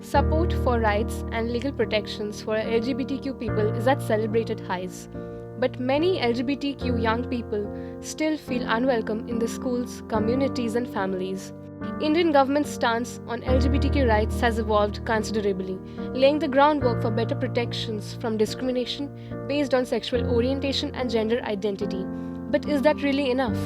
Support for rights and legal protections for LGBTQ people is at celebrated highs. But many LGBTQ young people still feel unwelcome in the schools, communities, and families. Indian government's stance on LGBTQ rights has evolved considerably, laying the groundwork for better protections from discrimination based on sexual orientation and gender identity. But is that really enough?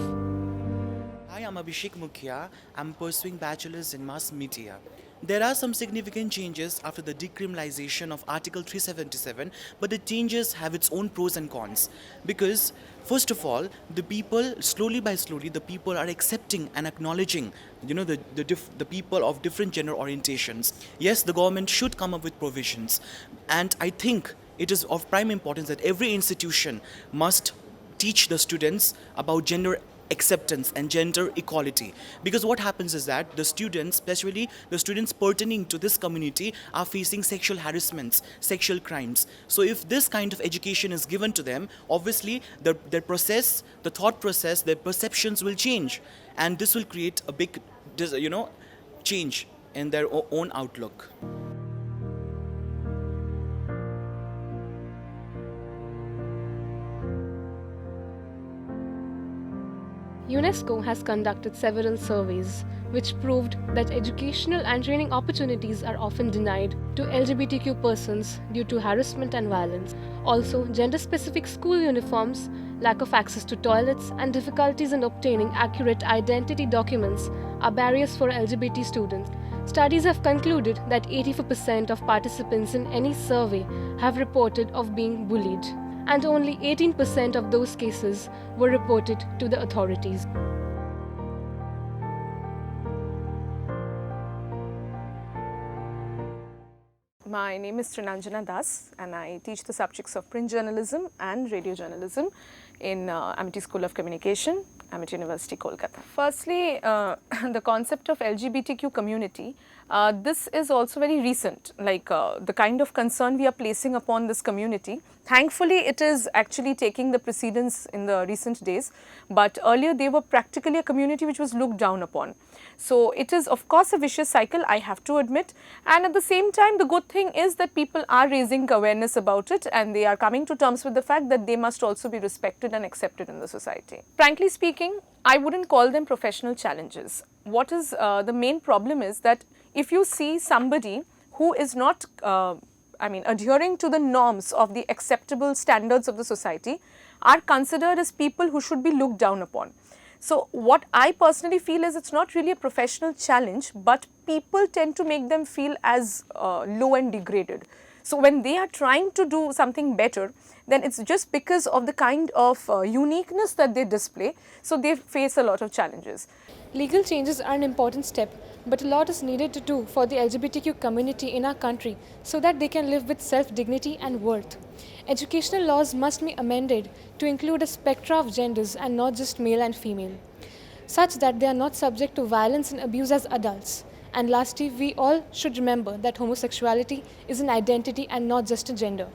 Hi, I'm Abhishek Mukhya. I'm pursuing bachelor's in mass media. There are some significant changes after the decriminalization of Article 377, but the changes have its own pros and cons. Because, first of all, the people, slowly by slowly, the people are accepting and acknowledging, the people of different gender orientations. Yes, the government should come up with provisions. And I think it is of prime importance that every institution must teach the students about gender acceptance and gender equality, because what happens is that the students, especially the students pertaining to this community, are facing sexual harassments, sexual crimes. So if this kind of education is given to them, obviously their process, the thought process, their perceptions will change, and this will create a big change in their own outlook. UNESCO has conducted several surveys which proved that educational and training opportunities are often denied to LGBTQ persons due to harassment and violence. Also, gender-specific school uniforms, lack of access to toilets, and difficulties in obtaining accurate identity documents are barriers for LGBT students. Studies have concluded that 84% of participants in any survey have reported of being bullied, and only 18% of those cases were reported to the authorities. My name is Srinanjana Das, and I teach the subjects of print journalism and radio journalism in Amity School of Communication, Amity University, Kolkata. Firstly, the concept of LGBTQ community, this is also very recent, the kind of concern we are placing upon this community. Thankfully, it is actually taking the precedence in the recent days, but earlier they were practically a community which was looked down upon. So it is of course a vicious cycle, I have to admit, and at the same time the good thing is that people are raising awareness about it, and they are coming to terms with the fact that they must also be respected and accepted in the society. Frankly speaking, I wouldn't call them professional challenges. What is the main problem is that if you see somebody who is not adhering to the norms of the acceptable standards of the society, are considered as people who should be looked down upon. So what I personally feel is it's not really a professional challenge, but people tend to make them feel as low and degraded. So when they are trying to do something better, then it's just because of the kind of uniqueness that they display, so they face a lot of challenges. Legal changes are an important step, but a lot is needed to do for the LGBTQ community in our country so that they can live with self-dignity and worth. Educational laws must be amended to include a spectrum of genders and not just male and female, such that they are not subject to violence and abuse as adults. And lastly, we all should remember that homosexuality is an identity and not just a gender.